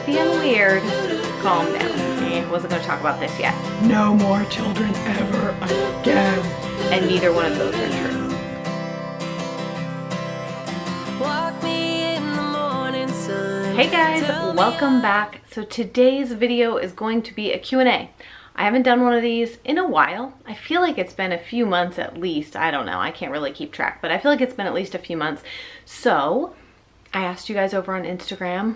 creepy and weird, calm down. I wasn't going to talk about this yet. No more children ever again. And neither one of those are true. Walk me in the morning sun. Hey guys, welcome back. So today's video is going to be a Q&A. I haven't done one of these in a while. I feel like it's been a few months at least. I don't know, I can't really keep track, but I feel like it's been at least a few months. So I asked you guys over on Instagram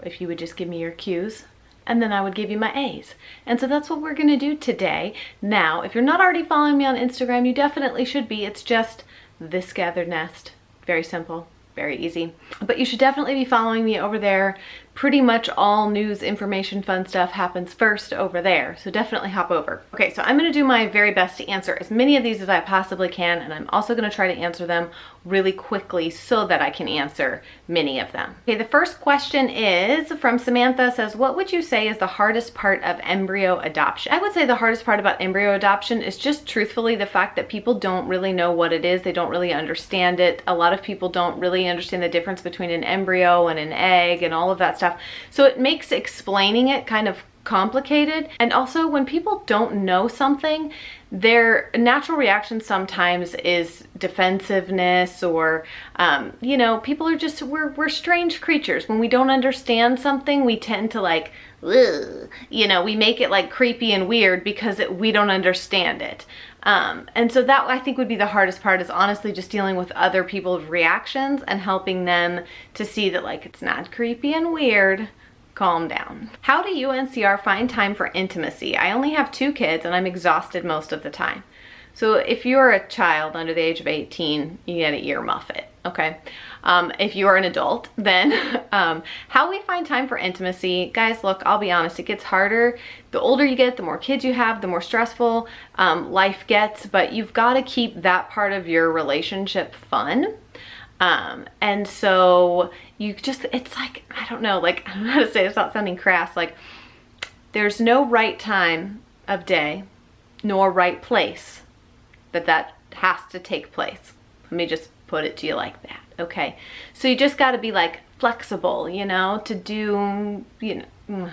if you would just give me your Q's, and then I would give you my A's. And so that's what we're gonna do today. Now, if you're not already following me on Instagram, you definitely should be. It's just This Gathered Nest. Very simple, very easy. But you should definitely be following me over there. Pretty much all news, information, fun stuff happens first over there. So definitely hop over. Okay, so I'm gonna do my very best to answer as many of these as I possibly can, and I'm also gonna try to answer them really quickly so that I can answer many of them. Okay, the first question is from Samantha. Says, what would you say is the hardest part of embryo adoption? I would say the hardest part about embryo adoption is just truthfully the fact that people don't really know what it is. They don't really understand it. A lot of people don't really understand the difference between an embryo and an egg and all of that stuff. So it makes explaining it kind of complicated. And also when people don't know something, their natural reaction sometimes is defensiveness or, you know, people are just, we're strange creatures. When we don't understand something, we tend to like, ugh, you know, we make it like creepy and weird because we don't understand it. And so that I think would be the hardest part, is honestly just dealing with other people's reactions and helping them to see that like it's not creepy and weird. Calm down. How do you and CR find time for intimacy? I only have 2 kids and I'm exhausted most of the time. So if you're a child under the age of 18, you gotta earmuff it, okay? If you are an adult, then how we find time for intimacy, guys, look, I'll be honest, it gets harder. The older you get, the more kids you have, the more stressful life gets, but you've gotta keep that part of your relationship fun. And so you just, it's like, I don't know, like, I don't know how to say it without sounding crass, like, there's no right time of day, nor right place that has to take place. Let me just put it to you like that, okay? So you just gotta be like flexible, you know, to do, you know,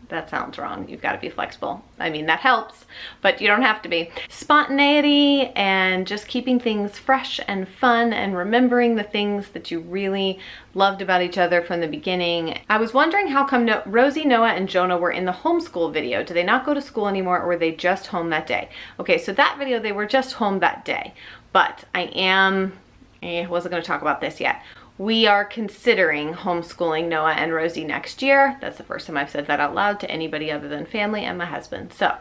that sounds wrong. You've got to be flexible. I mean, that helps, but you don't have to be. Spontaneity and just keeping things fresh and fun and remembering the things that you really loved about each other from the beginning. I was wondering how come Rosie, Noah, and Jonah were in the homeschool video. Do they not go to school anymore, or were they just home that day? Okay, so that video, they were just home that day, but I wasn't going to talk about this yet. We are considering homeschooling Noah and Rosie next year. That's the first time I've said that out loud to anybody other than family and my husband. So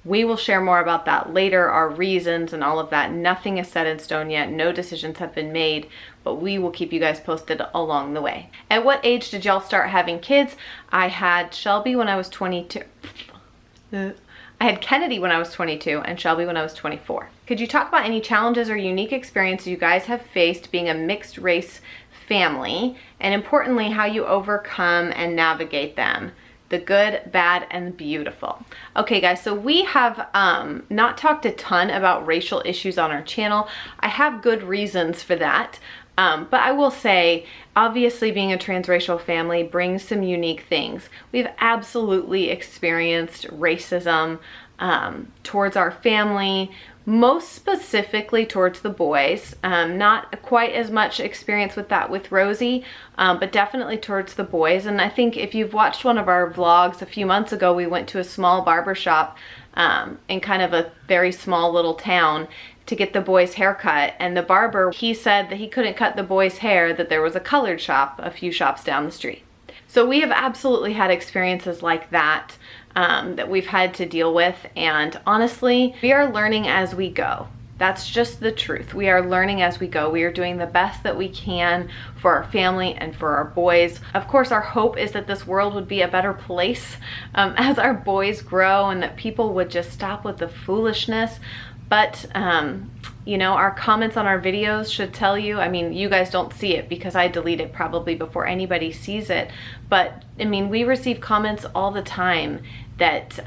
we will share more about that later, our reasons and all of that. Nothing is set in stone yet. No decisions have been made, but we will keep you guys posted along the way. At what age did y'all start having kids? I had Shelby when I was 22. I had Kennedy when I was 22 and Shelby when I was 24. Could you talk about any challenges or unique experiences you guys have faced being a mixed race family, and importantly, how you overcome and navigate them? The good, bad, and beautiful. Okay guys, so we have not talked a ton about racial issues on our channel. I have good reasons for that, but I will say, obviously being a transracial family brings some unique things. We've absolutely experienced racism towards our family, most specifically towards the boys. Not quite as much experience with that with Rosie, but definitely towards the boys. And I think if you've watched one of our vlogs a few months ago, we went to a small barber shop in kind of a very small little town to get the boys' haircut. And the barber, he said that he couldn't cut the boys' hair, that there was a colored shop a few shops down the street. So we have absolutely had experiences like that that we've had to deal with, and honestly, we are learning as we go. That's just the truth. We are learning as we go. We are doing the best that we can for our family and for our boys. Of course, our hope is that this world would be a better place as our boys grow, and that people would just stop with the foolishness. But You know, our comments on our videos should tell you. I mean, you guys don't see it because I delete it probably before anybody sees it. But I mean, we receive comments all the time that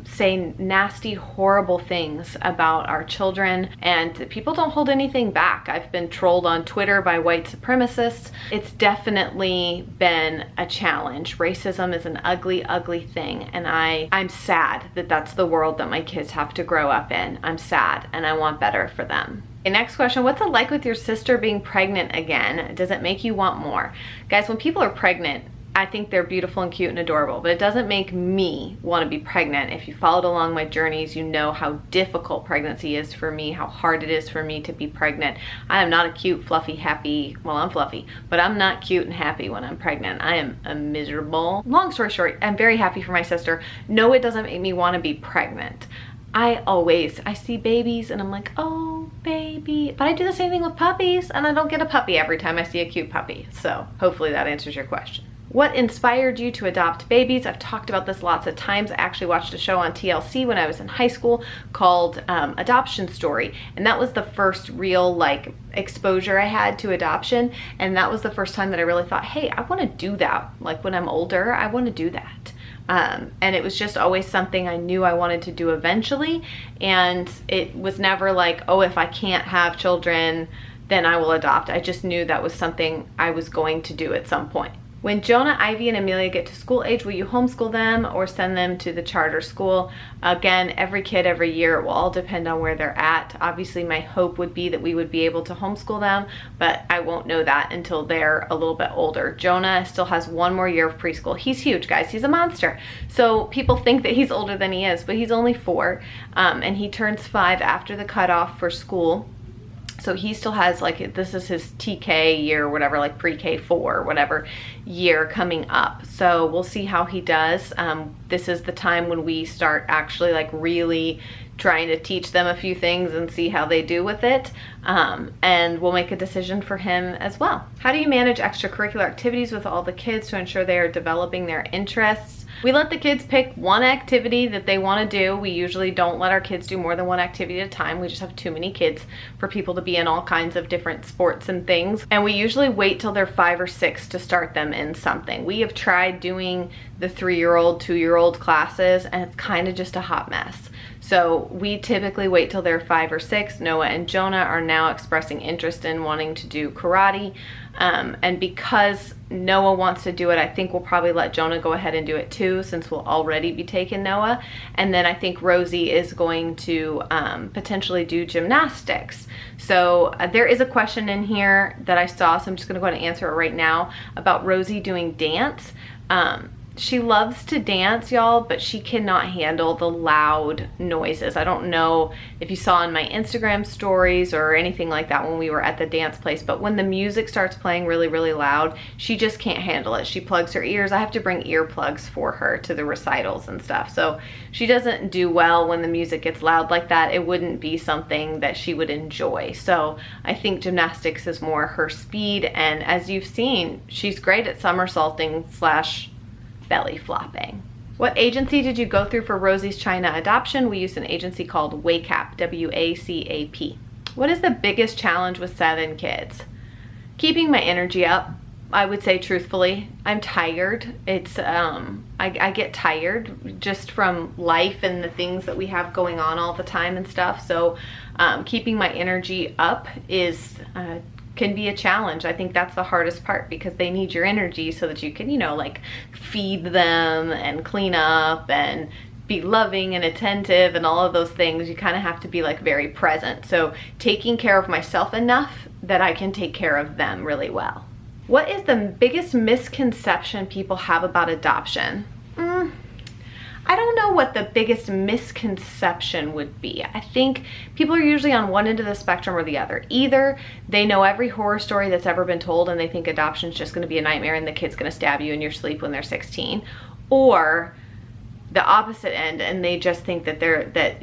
say nasty, horrible things about our children, and people don't hold anything back. I've been trolled on Twitter by white supremacists. It's definitely been a challenge. Racism is an ugly, ugly thing, and I'm sad that that's the world that my kids have to grow up in. I'm sad, and I want better for them. Okay, next question, what's it like with your sister being pregnant again? Does it make you want more? Guys, when people are pregnant, I think they're beautiful and cute and adorable, but it doesn't make me want to be pregnant. If you followed along my journeys, you know how difficult pregnancy is for me, how hard it is for me to be pregnant. I am not a cute, fluffy, happy, well, I'm fluffy, but I'm not cute and happy when I'm pregnant. I am miserable. Long story short, I'm very happy for my sister. No, it doesn't make me want to be pregnant. I see babies and I'm like, oh, baby. But I do the same thing with puppies, and I don't get a puppy every time I see a cute puppy. So hopefully that answers your question. What inspired you to adopt babies? I've talked about this lots of times. I actually watched a show on TLC when I was in high school called Adoption Story. And that was the first real exposure I had to adoption. And that was the first time that I really thought, hey, I want to do that. Like when I'm older, I want to do that. And it was just always something I knew I wanted to do eventually. And it was never like, oh, if I can't have children, then I will adopt. I just knew that was something I was going to do at some point. When Jonah, Ivy, and Amelia get to school age, will you homeschool them or send them to the charter school? Again, every kid, every year, it will all depend on where they're at. Obviously, my hope would be that we would be able to homeschool them, but I won't know that until they're a little bit older. Jonah still has 1 more year of preschool. He's huge, guys. He's a monster. So people think that he's older than he is, but he's only 4, and he turns 5 after the cutoff for school. So he still has this is his TK year or whatever, like pre-K 4 or whatever year coming up. So we'll see how he does. This is the time when we start actually really trying to teach them a few things and see how they do with it. And we'll make a decision for him as well. How do you manage extracurricular activities with all the kids to ensure they are developing their interests? We let the kids pick one activity that they want to do. We usually don't let our kids do more than one activity at a time. We just have too many kids for people to be in all kinds of different sports and things. And we usually wait till they're 5 or 6 to start them in something. We have tried doing the 3-year-old, 2-year-old classes, and it's kind of just a hot mess. So we typically wait till they're 5 or 6. Noah and Jonah are now expressing interest in wanting to do karate. And because Noah wants to do it, I think we'll probably let Jonah go ahead and do it too, since we'll already be taking Noah. And then I think Rosie is going to potentially do gymnastics. So there is a question in here that I saw, so I'm just going to go ahead and answer it right now, about Rosie doing dance. She loves to dance, y'all, but she cannot handle the loud noises. I don't know if you saw in my Instagram stories or anything like that when we were at the dance place, but when the music starts playing really, really loud, she just can't handle it. She plugs her ears. I have to bring earplugs for her to the recitals and stuff. So she doesn't do well when the music gets loud like that. It wouldn't be something that she would enjoy. So I think gymnastics is more her speed. And as you've seen, she's great at somersaulting / belly flopping. What agency did you go through for Rosie's China adoption? We used an agency called WACAP, WACAP. What is the biggest challenge with 7 kids? Keeping my energy up, I would say truthfully. I'm tired. It's, I get tired just from life and the things that we have going on all the time and stuff. So keeping my energy up is can be a challenge. I think that's the hardest part, because they need your energy so that you can, feed them and clean up and be loving and attentive and all of those things. You kind of have to be very present. So taking care of myself enough that I can take care of them really well. What is the biggest misconception people have about adoption? I don't know what the biggest misconception would be. I think people are usually on one end of the spectrum or the other. Either they know every horror story that's ever been told and they think adoption is just going to be a nightmare and the kid's going to stab you in your sleep when they're 16, or the opposite end, and they just think that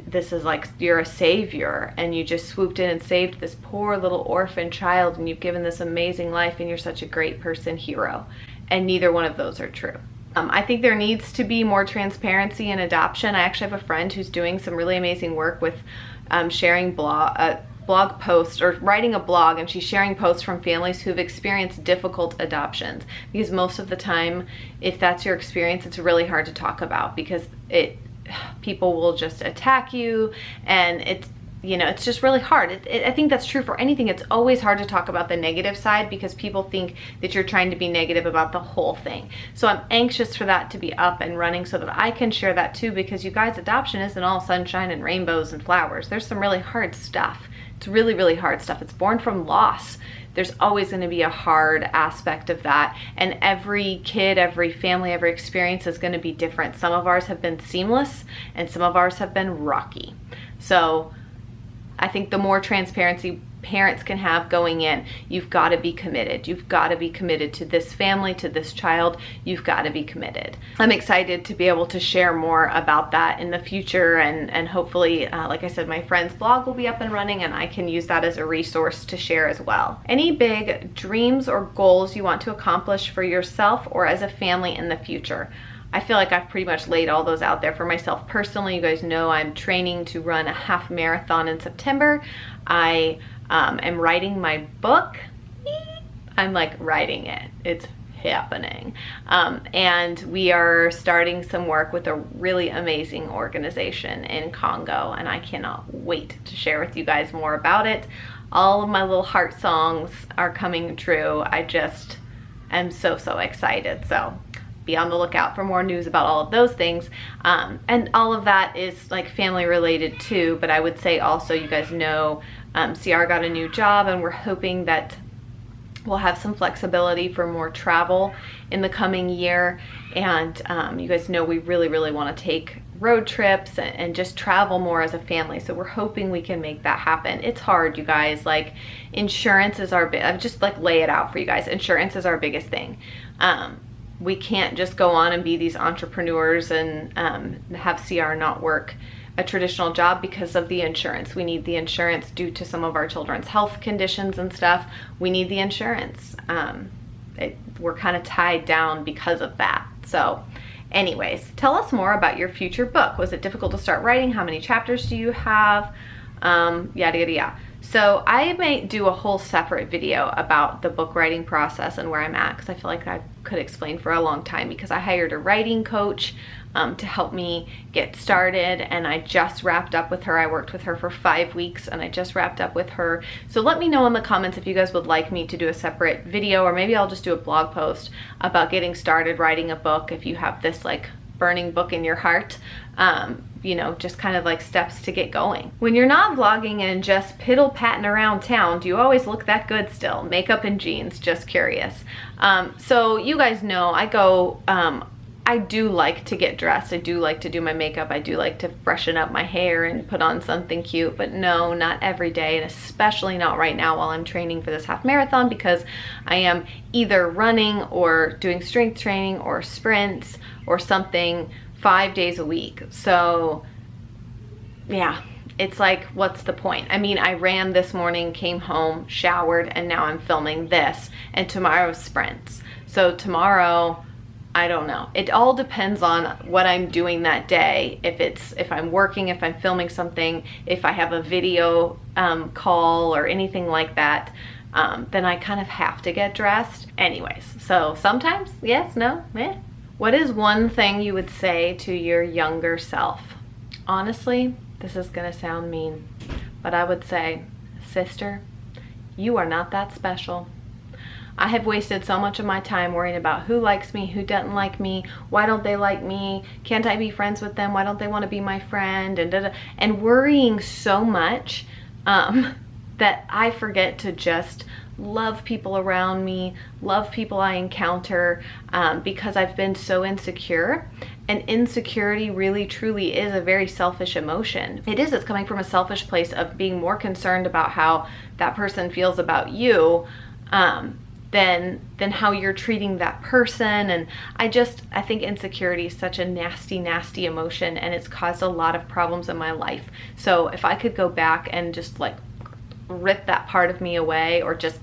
this is you're a savior and you just swooped in and saved this poor little orphan child and you've given this amazing life and you're such a great person, hero. And neither one of those are true. I think there needs to be more transparency in adoption. I actually have a friend who's doing some really amazing work with sharing blog posts or writing a blog, and she's sharing posts from families who've experienced difficult adoptions, because most of the time, if that's your experience, it's really hard to talk about because people will just attack you, and it's just really hard. I think that's true for anything. It's always hard to talk about the negative side because people think that you're trying to be negative about the whole thing. So I'm anxious for that to be up and running so that I can share that too, because you guys, adoption isn't all sunshine and rainbows and flowers. There's some really hard stuff. It's really, really hard stuff. It's born from loss. There's always going to be a hard aspect of that. And every kid, every family, every experience is going to be different. Some of ours have been seamless and some of ours have been rocky. So I think the more transparency parents can have going in, you've got to be committed. You've got to be committed to this family, to this child. You've got to be committed. I'm excited to be able to share more about that in the future, and hopefully, like I said, my friend's blog will be up and running and I can use that as a resource to share as well. Any big dreams or goals you want to accomplish for yourself or as a family in the future? I feel like I've pretty much laid all those out there for myself personally. You guys know I'm training to run a half marathon in September. I am writing my book. I'm like writing it. It's happening. And we are starting some work with a really amazing organization in Congo, and I cannot wait to share with you guys more about it. All of my little heart songs are coming true. I just am so excited. So be on the lookout for more news about all of those things. And all of that is like family related too, but I would say also, you guys know, CR got a new job and we're hoping that we'll have some flexibility for more travel in the coming year. And you guys know we really want to take road trips and just travel more as a family. So we're hoping we can make that happen. It's hard, you guys. Like, insurance is our I've just like lay it out for you guys. Insurance is our biggest thing. We can't just go on and be these entrepreneurs and have CR not work a traditional job because of the insurance. We need the insurance due to some of our children's health conditions and stuff. We need the insurance. We're kind of tied down because of that. So anyways, tell us more about your future book. Was it difficult to start writing? How many chapters do you have? Yada. So I may do a whole separate video about the book writing process and where I'm at, because I feel like I could explain for a long time, because I hired a writing coach to help me get started, and I just wrapped up with her. I worked with her for 5 weeks and I just wrapped up with her. So let me know in the comments if you guys would like me to do a separate video, or maybe I'll just do a blog post about getting started writing a book if you have this like burning book in your heart. You know, just kind of like steps to get going. When you're not vlogging and just piddle-patting around town, do you always look that good still? Makeup and jeans, just curious. So you guys know I do like to get dressed. I do like to do my makeup. I do like to freshen up my hair and put on something cute, but no, not every day, and especially not right now while I'm training for this half marathon, because I am either running or doing strength training or sprints or something 5 days a week. So yeah, it's like, what's the point? I mean, I ran this morning, came home, showered, and now I'm filming this, and tomorrow's sprints. So tomorrow, I don't know. It all depends on what I'm doing that day. If I'm working, if I'm filming something, if I have a video call or anything like that, then I kind of have to get dressed. Anyways, so sometimes, yes, no, eh. What is one thing you would say to your younger self? Honestly, this is gonna sound mean, but I would say, sister, you are not that special. I have wasted so much of my time worrying about who likes me, who doesn't like me, why don't they like me, can't I be friends with them, why don't they want to be my friend, and worrying so much that I forget to just love people around me, love people I encounter, because I've been so insecure. And insecurity really truly is a very selfish emotion. It is. It's coming from a selfish place of being more concerned about how that person feels about you than how you're treating that person. And I think insecurity is such a nasty emotion, and it's caused a lot of problems in my life. So if I could go back and just like rip that part of me away, or just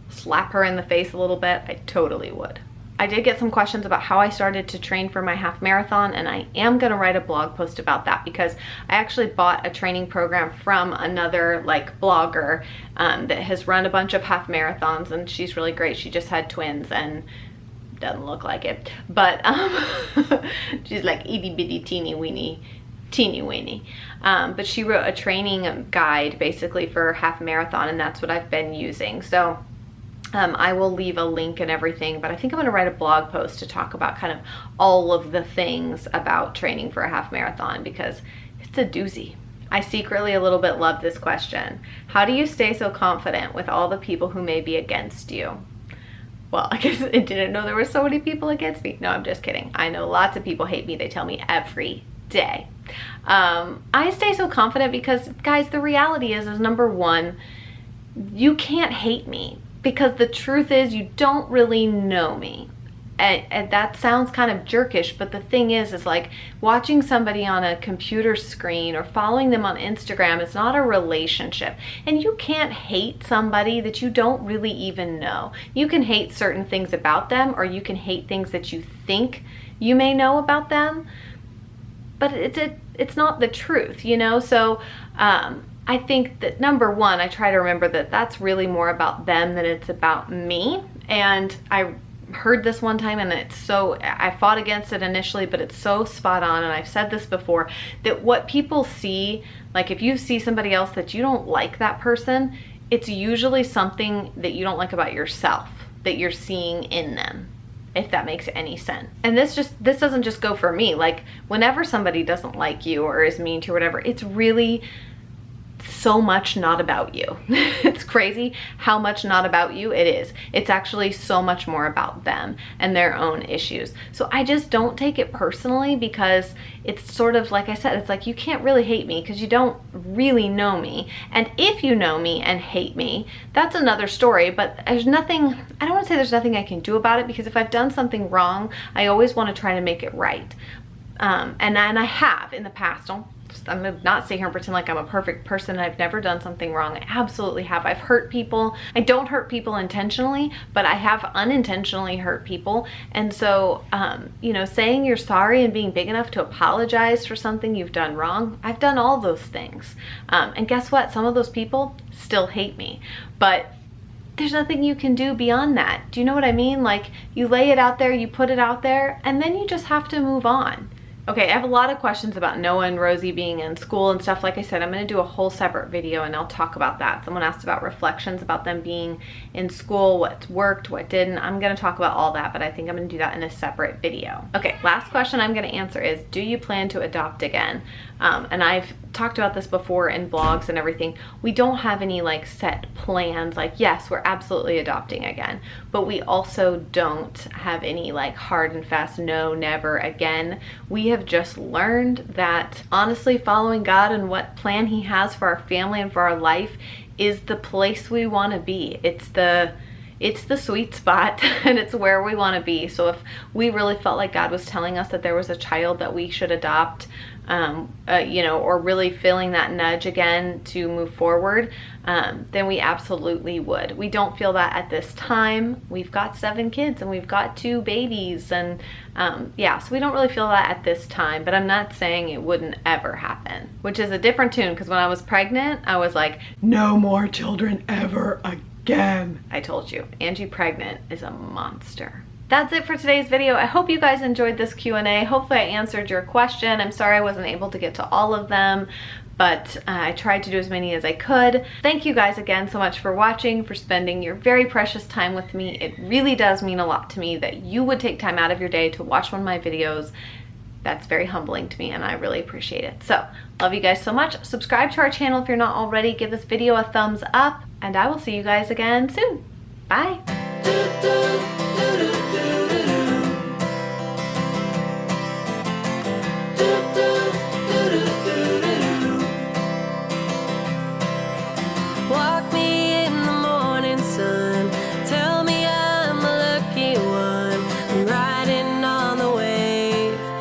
slap her in the face a little bit, I totally would. I did get some questions about how I started to train for my half marathon, and I am going to write a blog post about that because I actually bought a training program from another like blogger that has run a bunch of half marathons, and she's really great. She just had twins and doesn't look like it, but she's like itty bitty teeny weeny. But she wrote a training guide basically for half marathon, and that's what I've been using. So I will leave a link and everything, but I think I'm going to write a blog post to talk about kind of all of the things about training for a half marathon because it's a doozy. I secretly a little bit love this question. How do you stay so confident with all the people who may be against you? Well, I guess I didn't know there were so many people against me. No, I'm just kidding. I know lots of people hate me. They tell me every day. I stay so confident because, guys, the reality is number one, you can't hate me because the truth is you don't really know me. And that sounds kind of jerkish, but the thing is like watching somebody on a computer screen or following them on Instagram, it's not a relationship. And you can't hate somebody that you don't really even know. You can hate certain things about them, or you can hate things that you think you may know about them, but it's not the truth, you know? So I think that number one, I try to remember that that's really more about them than it's about me. And I heard this one time, and I fought against it initially, but it's so spot on. And I've said this before, that what people see, like if you see somebody else that you don't like that person, it's usually something that you don't like about yourself that you're seeing in them, if that makes any sense. And this doesn't just go for me. Like whenever somebody doesn't like you or is mean to you or whatever, it's really so much not about you. It's crazy how much not about you it is. It's actually so much more about them and their own issues. So I just don't take it personally because it's sort of like I said, it's like you can't really hate me because you don't really know me. And if you know me and hate me, that's another story, but there's nothing, I don't want to say there's nothing I can do about it, because if I've done something wrong, I always want to try to make it right. And I have in the past. I'm gonna not sit here and pretend like I'm a perfect person and I've never done something wrong. I absolutely have. I've hurt people. I don't hurt people intentionally, but I have unintentionally hurt people. And so, you know, saying you're sorry and being big enough to apologize for something you've done wrong, I've done all those things. And guess what? Some of those people still hate me, but there's nothing you can do beyond that. Do you know what I mean? Like you lay it out there, you put it out there, and then you just have to move on. Okay, I have a lot of questions about Noah and Rosie being in school and stuff. Like I said, I'm going to do a whole separate video and I'll talk about that. Someone asked about reflections about them being in school, what worked, what didn't. I'm going to talk about all that, but I think I'm going to do that in a separate video. Okay, last question I'm going to answer is, do you plan to adopt again? And I've talked about this before in blogs and everything. We don't have any like set plans, like yes, we're absolutely adopting again, but we also don't have any like hard and fast no, never again. We have just learned that honestly following God and what plan he has for our family and for our life is the place we want to be. It's the sweet spot and it's where we want to be. So if we really felt like God was telling us that there was a child that we should adopt, you know, or really feeling that nudge again to move forward, then we absolutely would. We don't feel that at this time. We've got 7 kids and we've got 2 babies, and yeah, so we don't really feel that at this time, but I'm not saying it wouldn't ever happen, which is a different tune, because when I was pregnant, I was like, no more children ever again. I told you, Angie pregnant is a monster. That's it for today's video. I hope you guys enjoyed this Q&A. Hopefully I answered your question. I'm sorry I wasn't able to get to all of them, but I tried to do as many as I could. Thank you guys again so much for watching, for spending your very precious time with me. It really does mean a lot to me that you would take time out of your day to watch one of my videos. That's very humbling to me and I really appreciate it. So, love you guys so much. Subscribe to our channel if you're not already. Give this video a thumbs up, and I will see you guys again soon. Bye. Walk